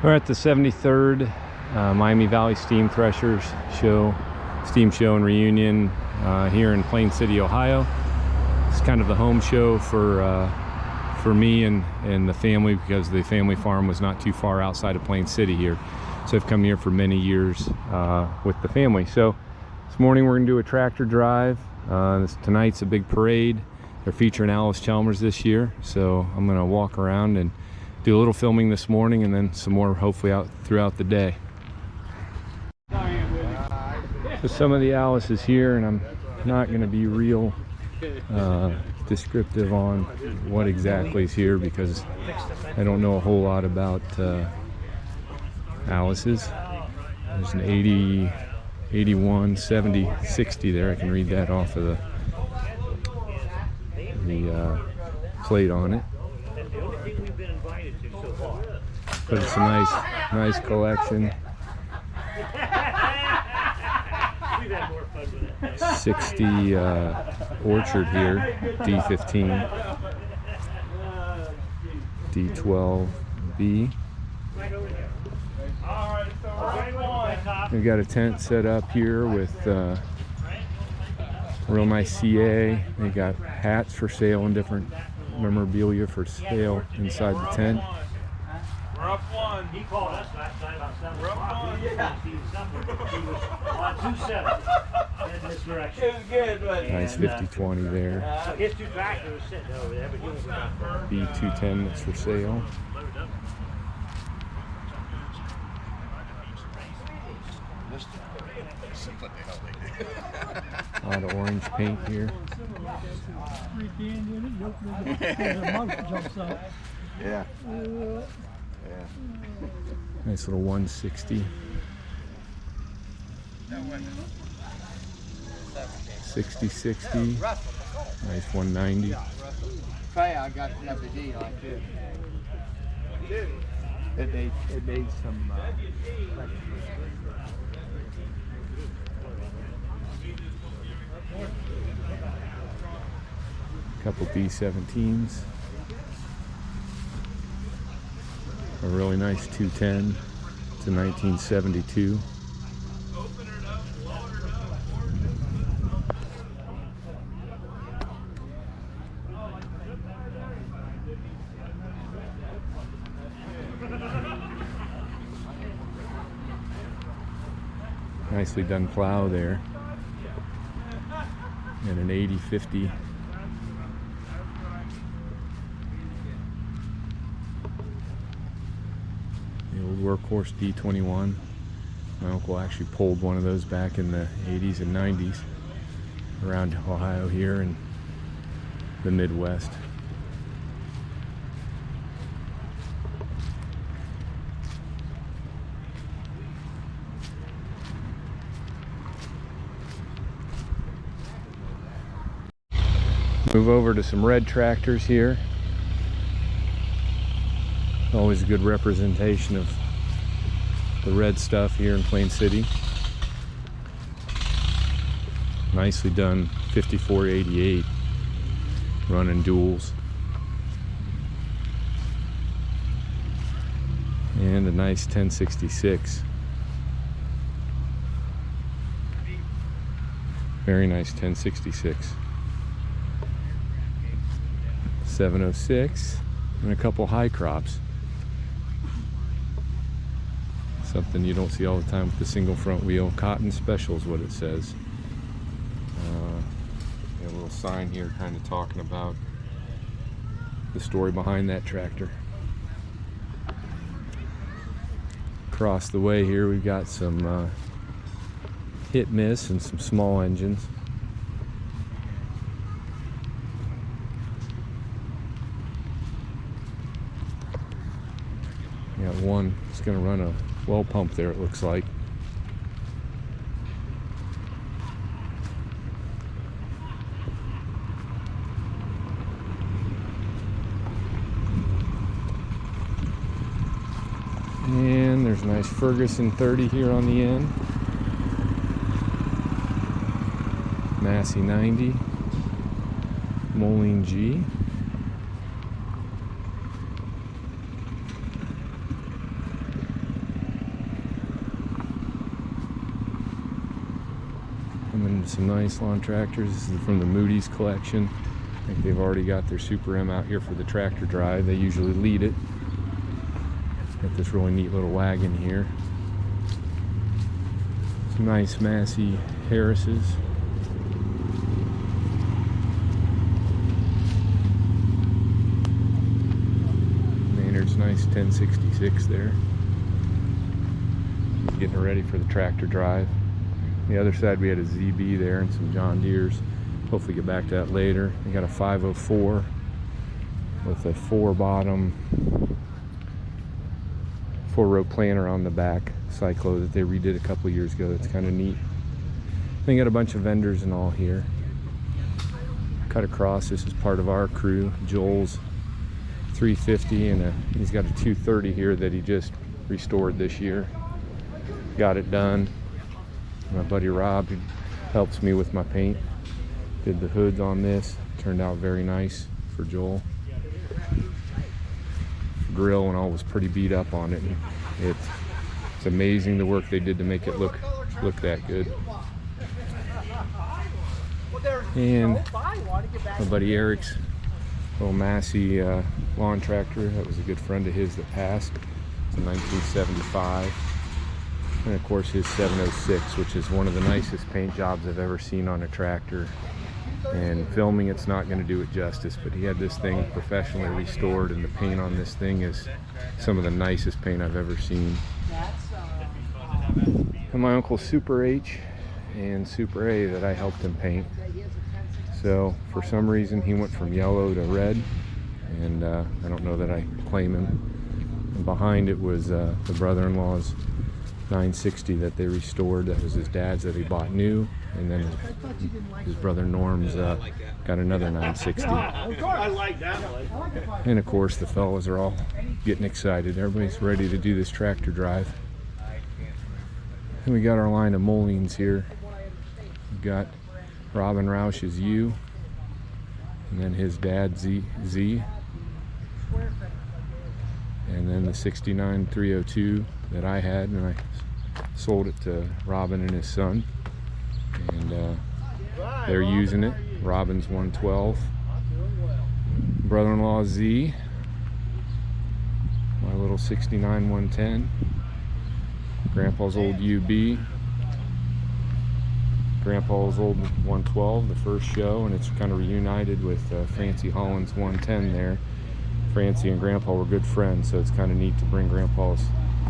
We're at the 73rd Miami Valley Steam Threshers show, steam show and reunion here in Plain City, Ohio. It's kind of the home show for me and the family, because the family farm was not too far outside of Plain City here. So I've come here for many years with the family. So this morning we're going to do a tractor drive. Tonight's a big parade. They're featuring Allis Chalmers this year. So I'm going to walk around and do a little filming this morning, and then some more hopefully out throughout the day. So some of the Allis is here, and I'm not going to be real descriptive on what exactly is here, because I don't know a whole lot about Allis's. There's an 80, 81, 70, 60 there. I can read that off of the plate on it. But it's a nice collection. 60 Orchard here, D15, D12B. We've got a tent set up here with real nice CA. They got hats for sale and different memorabilia for sale inside the tent. We're up one. He called us last night about 7 o'clock. Yeah. He was on 270 in this direction. It was good, but nice 50-20 there. His two tractors were sitting over there, but he was not firm. B210 that's for sale. A lot of orange paint here. Yeah. Nice little 160. 60-60. Nice 190. I got an FD like this. It made some Couple D17s. A really nice 210. It's a 1972. Nicely done plow there. And an 80-50. The old workhorse D21. My uncle actually pulled one of those back in the 80s and 90s around Ohio here and the Midwest. Move over to some red tractors here. Always a good representation of the red stuff here in Plain City. Nicely done 5488 running duals. And a nice 1066. Very nice 1066. 706 and a couple high crops. Something you don't see all the time with the single front wheel. Cotton Special is what it says. A little sign here kind of talking about the story behind that tractor. Across the way here we've got some hit miss and some small engines. Got one, it's going to run a well pump there, it looks like. And there's a nice Ferguson 30 here on the end. Massey 90. Moline G. And some nice lawn tractors. This is from the Moody's collection. I think they've already got their Super M out here for the tractor drive. They usually lead it. Got this really neat little wagon here. Some nice Massey Harrises. Maynard's nice 1066 there. Getting ready for the tractor drive. On the other side we had a ZB there and some John Deeres. Hopefully get back to that later. We got a 504 with a 4-bottom 4-row planter on the back, cyclo that they redid a couple years ago. That's kind of neat. They got a bunch of vendors and all here. Cut across, this is part of our crew. Joel's 350 and he's got a 230 here that he just restored this year. Got it done. My buddy Rob, who helps me with my paint, did the hoods on this. Turned out very nice for Joel. Grill and all was pretty beat up on it. It's amazing the work they did to make it look that good. And my buddy Eric's little Massey lawn tractor. That was a good friend of his that passed. It's a 1975. And of course his 706, which is one of the nicest paint jobs I've ever seen on a tractor. And filming it's not going to do it justice, but he had this thing professionally restored, and the paint on this thing is some of the nicest paint I've ever seen. And my uncle Super H and Super A that I helped him paint. So for some reason he went from yellow to red, and I don't know that I claim him. And behind it was the brother-in-law's 960 that they restored. That was his dad's that he bought new, and then his brother Norm's got another 960. I like that one. And of course the fellas are all getting excited. Everybody's ready to do this tractor drive. And we got our line of Moleens here. We've got Robin Roush's U, and then his dad Z, and then the 69 302 that I had, and I sold it to Robin and his son, and they're using it. Robin's 112, brother-in-law Z, my little 69 110, Grandpa's old UB, Grandpa's old 112, the first show, and it's kind of reunited with Francie Holland's 110 there. Francie and Grandpa were good friends, so it's kind of neat to bring Grandpa's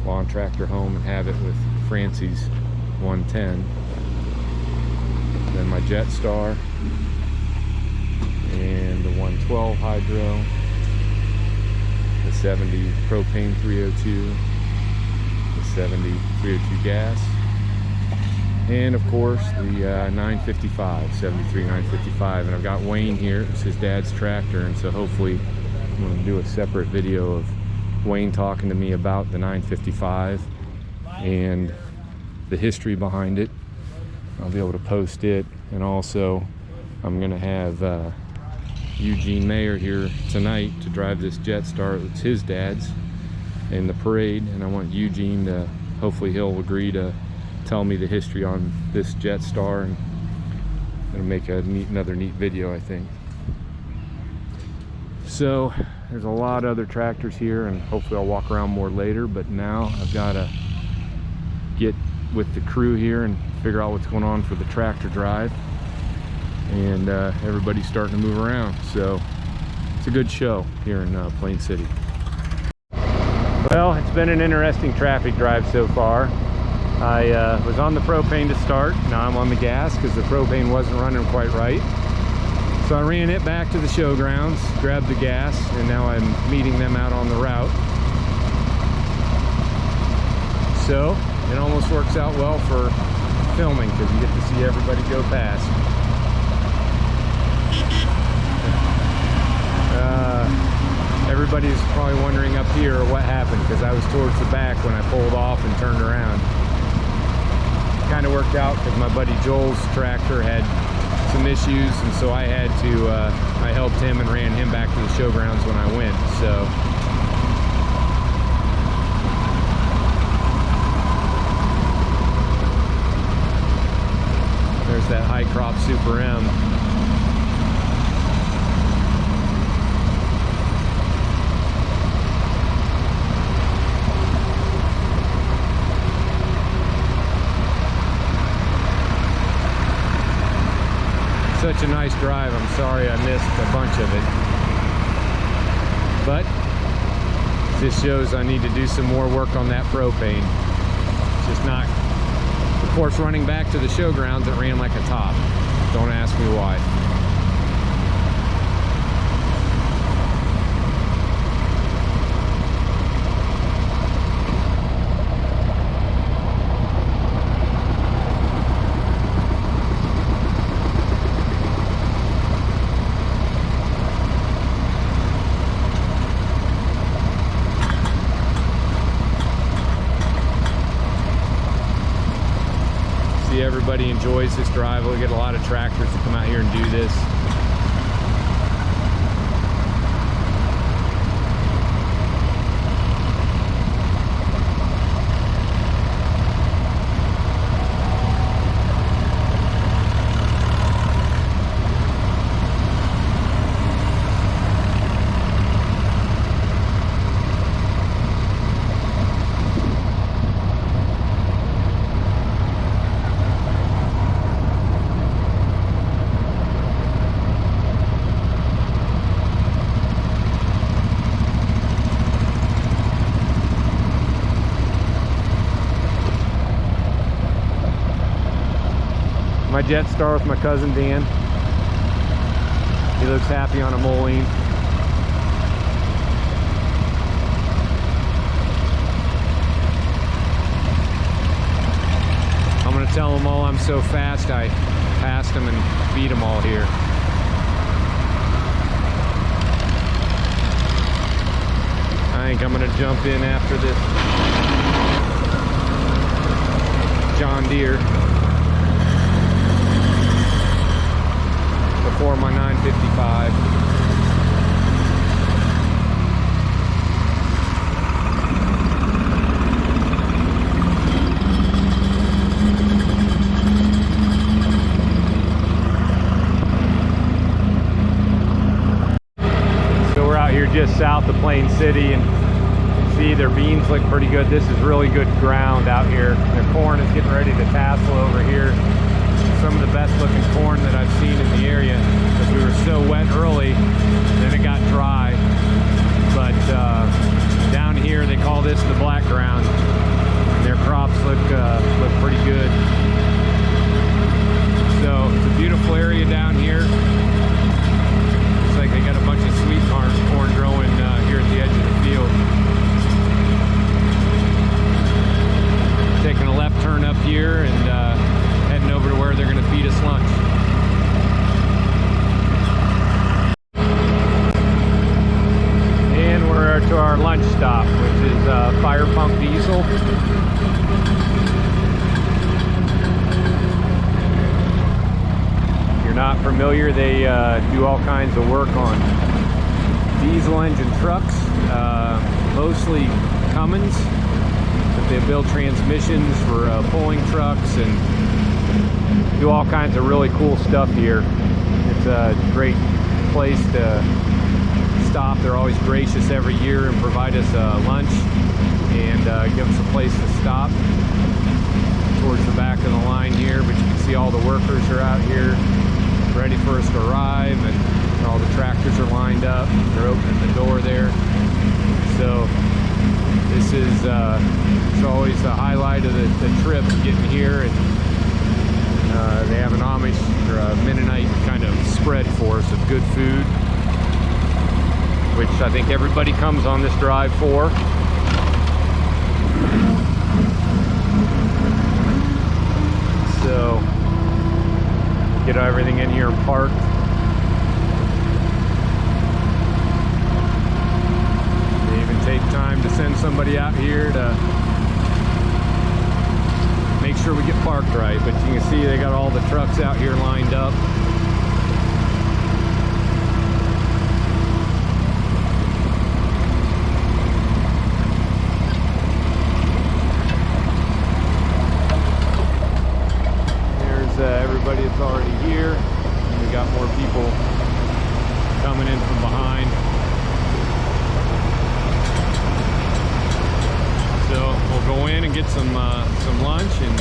lawn tractor home and have it with Francie's 110. Then my Jetstar and the 112 hydro, the 70 propane 302, the 70 302 gas, and of course the 955, 73 955. And I've got Wayne here. It's his dad's tractor, and so hopefully I'm going to do a separate video of Wayne talking to me about the 955 and the history behind it. I'll be able to post it, and also I'm going to have Eugene Mayer here tonight to drive this Jetstar. It's his dad's in the parade, and I want Eugene to, hopefully he'll agree to tell me the history on this Jetstar, and it'll make another neat video, I think. So there's a lot of other tractors here, and hopefully I'll walk around more later, but now I've got to get with the crew here and figure out what's going on for the tractor drive, and everybody's starting to move around, so it's a good show here in Plain City. Well, it's been an interesting traffic drive so far. I was on the propane to start. Now I'm on the gas because the propane wasn't running quite right. So I ran it back to the showgrounds, grabbed the gas, and now I'm meeting them out on the route. So it almost works out well for filming because you get to see everybody go past. Everybody's probably wondering up here what happened, because I was towards the back when I pulled off and turned around. Kind of worked out because my buddy Joel's tractor had some issues, and so I had to I helped him and ran him back to the showgrounds when I went. So there's that high Super M. Such a nice drive. I'm sorry I missed a bunch of it. But this shows I need to do some more work on that propane. It's just not, of course, running back to the showgrounds, it ran like a top. Don't ask me why. Everybody enjoys this drive. We get a lot of tractors to come out here and do this. My Jetstar with my cousin Dan. He looks happy on a Moline. I'm gonna tell them all I'm so fast I passed them and beat them all here. I think I'm gonna jump in after this John Deere before my 955. So we're out here just south of Plain City, and see their beans look pretty good. This is really good ground out here. Their corn is getting ready to tassel over here. Some of the best looking corn that I've seen in the area, because we were so wet early, then it got dry. But down here they call this the black ground. Their crops look pretty good. So it's a beautiful area down here. Looks like they got a bunch of sweet corn growing here at the edge of the field. Taking a left turn up here and heading over to where they're going to feed us lunch. And we're to our lunch stop, which is Firepunk Diesel. If you're not familiar, they do all kinds of work on diesel engine trucks, mostly Cummins. But they build transmissions for pulling trucks and do all kinds of really cool stuff here. It's a great place to stop. They're always gracious every year and provide us lunch and give us a place to stop towards the back of the line here. But you can see all the workers are out here ready for us to arrive, and all the tractors are lined up. They're opening the door there. So this is it's always the highlight of the trip, getting here. And they have an Amish or a Mennonite kind of spread for us of good food, which I think everybody comes on this drive for. So get everything in here and parked. They even take time to send somebody out here to make sure we get parked right. But you can see they got all the trucks out here lined up. There's everybody that's already here. get some lunch and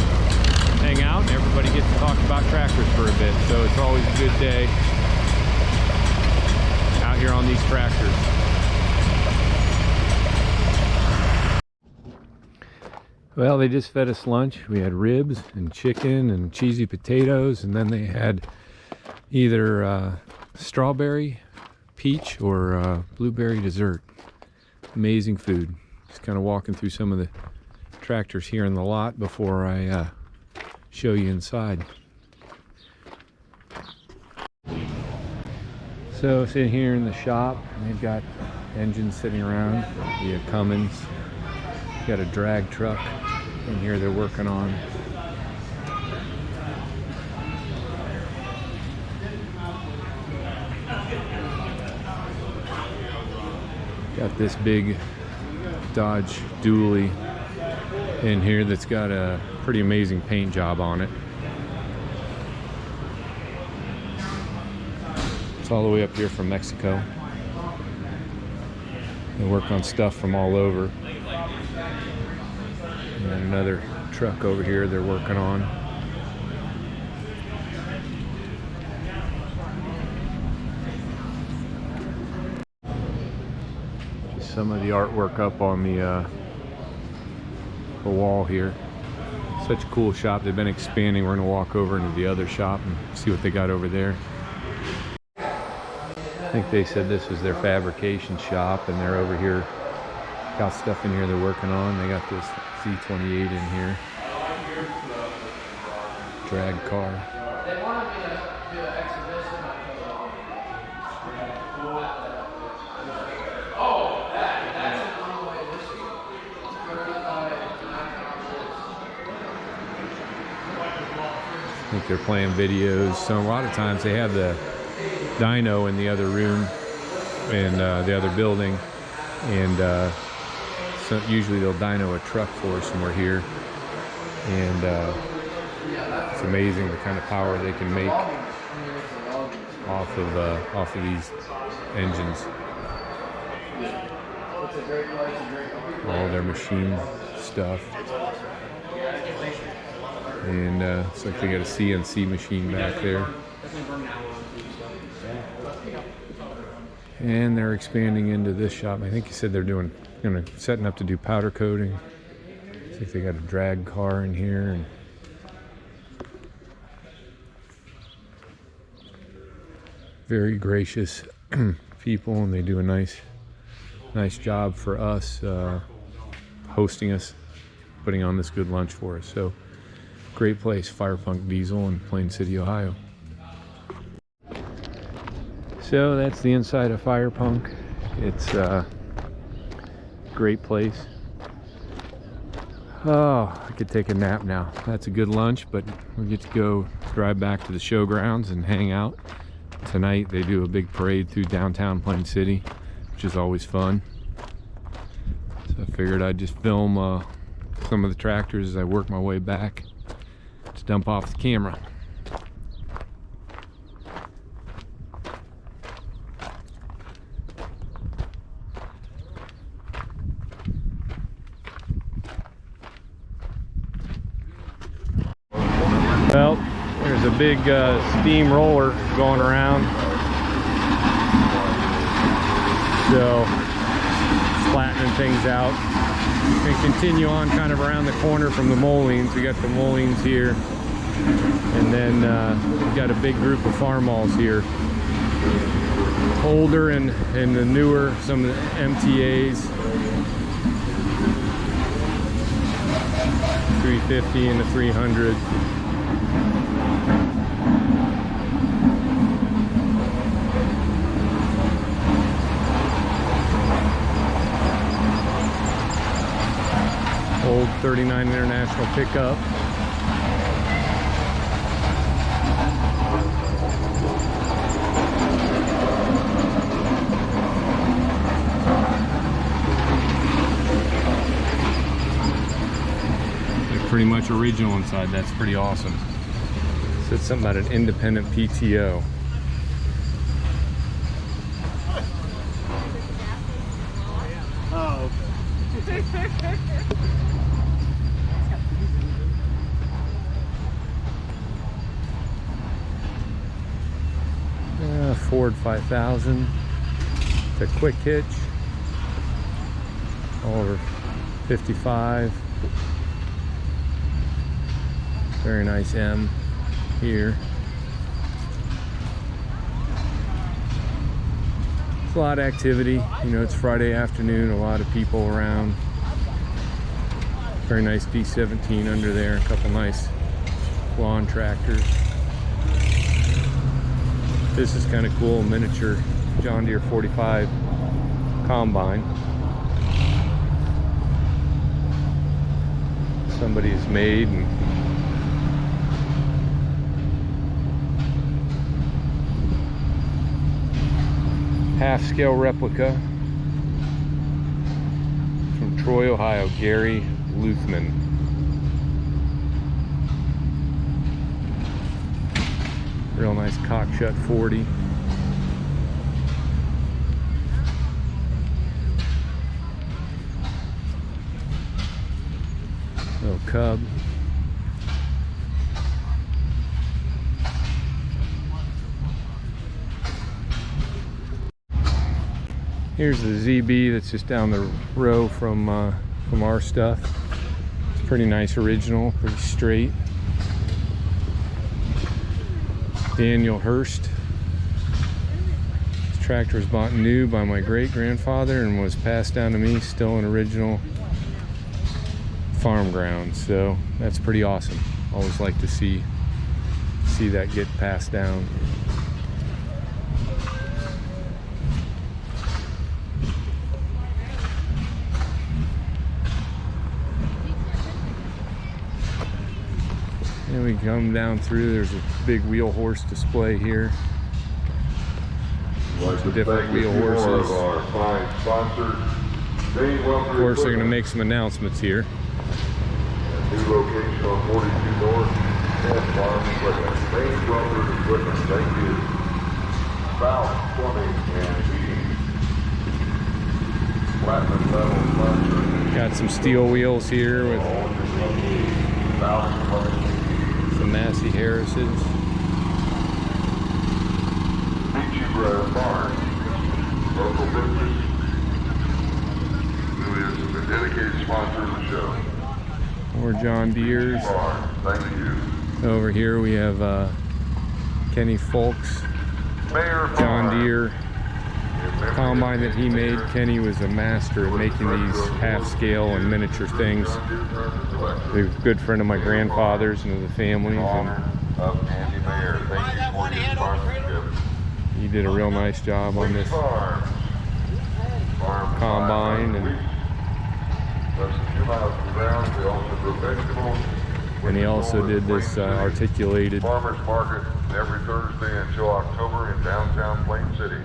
hang out, and everybody gets to talk about tractors for a bit. So it's always a good day out here on these tractors. Well, they just fed us lunch. We had ribs and chicken and cheesy potatoes, and then they had either strawberry, peach, or blueberry dessert. Amazing food. Just kind of walking through some of the tractors here in the lot before I show you inside. So sitting here in the shop, they've got engines sitting around. You have Cummins. Got a drag truck in here they're working on. Got this big Dodge dually in here that's got a pretty amazing paint job on it. It's all the way up here from Mexico. They work on stuff from all over. And another truck over here they're working on. Just some of the artwork up on the wall here. Such a cool shop. They've been expanding. We're going to walk over into the other shop and see what they got over there. I think they said this was their fabrication shop, and they're over here. Got stuff in here they're working on. They got this Z28 in here. Drag car. They wanted me to do an exhibition. Oh, that's a runaway whiskey. I think they're playing videos. So a lot of times they have the dyno in the other room in the other building, and so usually they'll dyno a truck for us when we're here, and it's amazing the kind of power they can make off of these engines. All their machine stuff, and it's like they got a CNC machine back there. And they're expanding into this shop. I think he said they're setting up to do powder coating. I think they got a drag car in here, and very gracious people, and they do a nice job for us, hosting us, putting on this good lunch for us. So great place, Firepunk Diesel in Plain City, Ohio. So that's the inside of Firepunk. It's a great place. Oh, I could take a nap now. That's a good lunch, but we get to go drive back to the showgrounds and hang out. Tonight they do a big parade through downtown Plain City, which is always fun. So I figured I'd just film some of the tractors as I work my way back to dump off the camera. Well, there's a big steam roller going around, so flattening things out. And continue on kind of around the corner from the Molings. We got the Molings here, and then we've got a big group of farmalls here. Older and the newer, some of the MTAs. 350 and the 300. Old 39 International pickup. They're pretty much original inside. That's pretty awesome. Said something about an independent PTO. Ford 5000. It's a quick hitch. All over 55. Very nice M here. It's a lot of activity. You know, it's Friday afternoon, a lot of people around. Very nice D17 under there, a couple nice lawn tractors. This is kind of cool, miniature John Deere 45 combine. Somebody has made and half-scale replica from Troy, Ohio, Gary Luthman. Real nice cockshut 40. Little Cub. Here's the ZB that's just down the row from our stuff. It's pretty nice original, pretty straight. Daniel Hurst. This tractor was bought new by my great-grandfather and was passed down to me, still an original farm ground. So that's pretty awesome. Always like to see that get passed down. And we come down through, there's a big wheel horse display here. Some different wheel horses. Of course, they're going to make some announcements here. New location on 42 North and Farm Equipment. Main Brothers Equipment, thank you. Valve, plumbing, and heating. Platinum level sponsor. Got some steel wheels here with Valve, plumbing. some Massey Harrises. Beachy Farm, local business, who is a dedicated sponsor of the show. More John Deere's. Farm, thank you. Over here we have Kenny Folks Mayor John Farm. Deere combine that he made. Kenny was a master at making these half-scale and miniature things. He's a good friend of my grandfather's and of the family's, and Of Andy Mayor. Thank you for your sponsorship. he did a real nice job on this Farm. combine, and Less than 2 miles from ground, they also grow vegetables. he also did this articulated. Farmers Market every Thursday until October in downtown Plain City.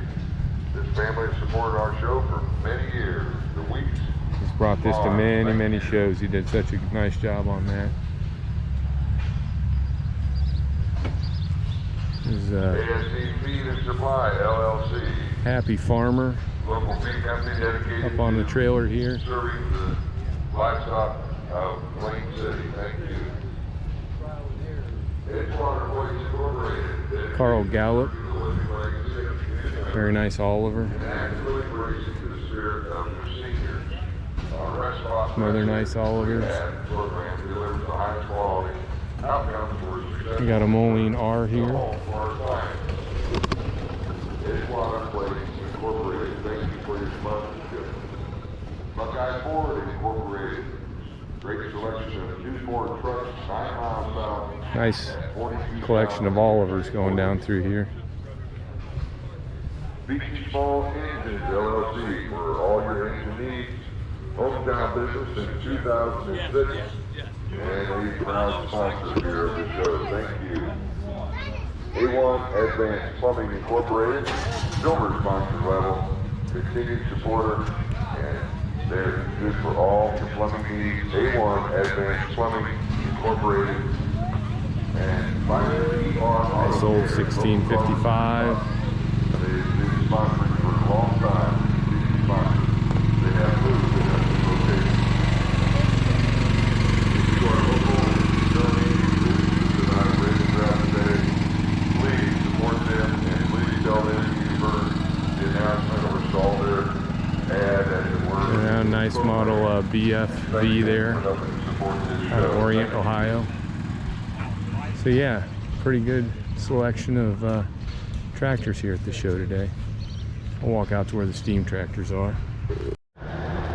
This family has supported our show for many years. The weeks. He's brought this to many shows. He did such a nice job on that. This is ASC Feed and Supply LLC. Happy Farmer Local feed company dedicated up on the to trailer here. serving the livestock of Plain City. Thank you. Edgewater Boys Incorporated. Carl Gallup. Very nice Oliver. Actually embracing the spirit of the seniors. Our restaurant Another nice Olivers. program delivers the highest quality outcomes for success. We got a Moline R here. For our clients. Edgewater Boys Incorporated. Thank you for your sponsorship. Buckeye Ford Incorporated. Great selection of two Ford trucks, 9 miles south. Nice collection of Olivers going down through here. Beach Small Engines LLC for all your engine needs. Hometown business since 2006. And a proud sponsor here of the show. Thank you. A1 Advanced Plumbing Incorporated, silver sponsor level, continued supporter, and they're good for all your plumbing needs. A1 Advanced Plumbing Incorporated. And finally, Nice old 1655. They've been sponsoring for a long time. They have moved to that location. If you are local BFV there out of Orient, Ohio. So yeah, pretty good selection of tractors here at the show today. I'll walk out to where the steam tractors are.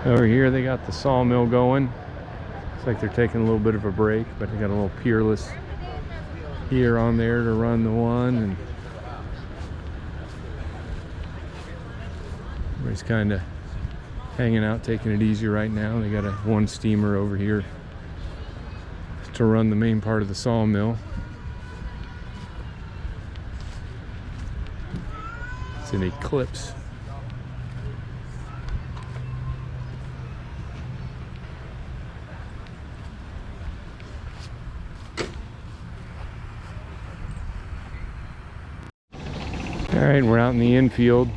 Over here they got the sawmill going. Looks like they're taking a little bit of a break, but they got a little Peerless here on there to run the one, and everybody's kind of hanging out, taking it easy right now. They got one steamer over here to run the main part of the sawmill. It's an Eclipse. All right, we're out in the infield.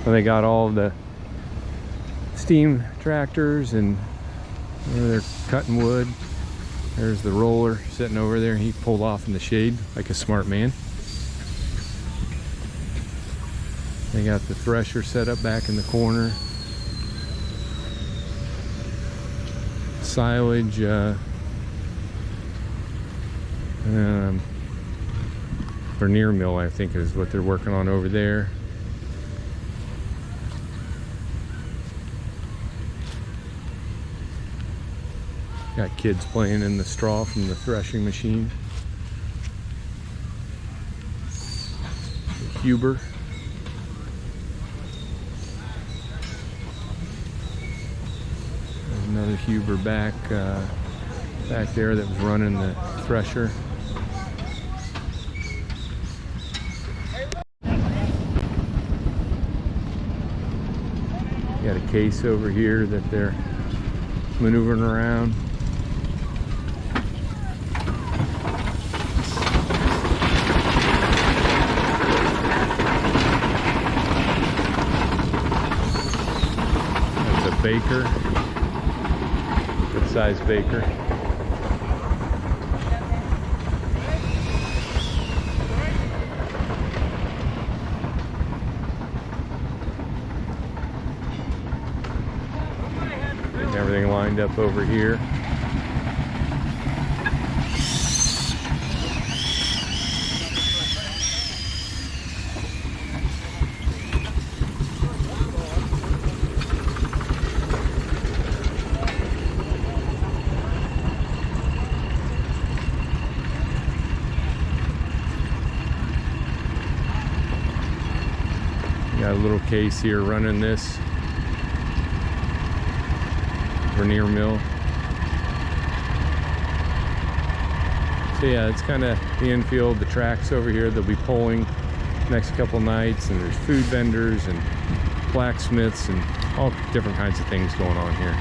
So they got all of the steam tractors, and they're cutting wood. There's the roller sitting over there. He pulled off in the shade like a smart man. They got the thresher set up back in the corner. Silage, veneer mill, I think, is what they're working on over there. Got kids playing in the straw from the threshing machine. The Huber. There's another Huber back there that was running the thresher. Got a case over here that they're maneuvering around. That's a baker, good sized baker. Everything lined up over here. Got a little case here running this veneer mill. So yeah, it's kind of the infield, the tracks over here they'll be pulling next couple nights, and there's food vendors and blacksmiths and all different kinds of things going on here.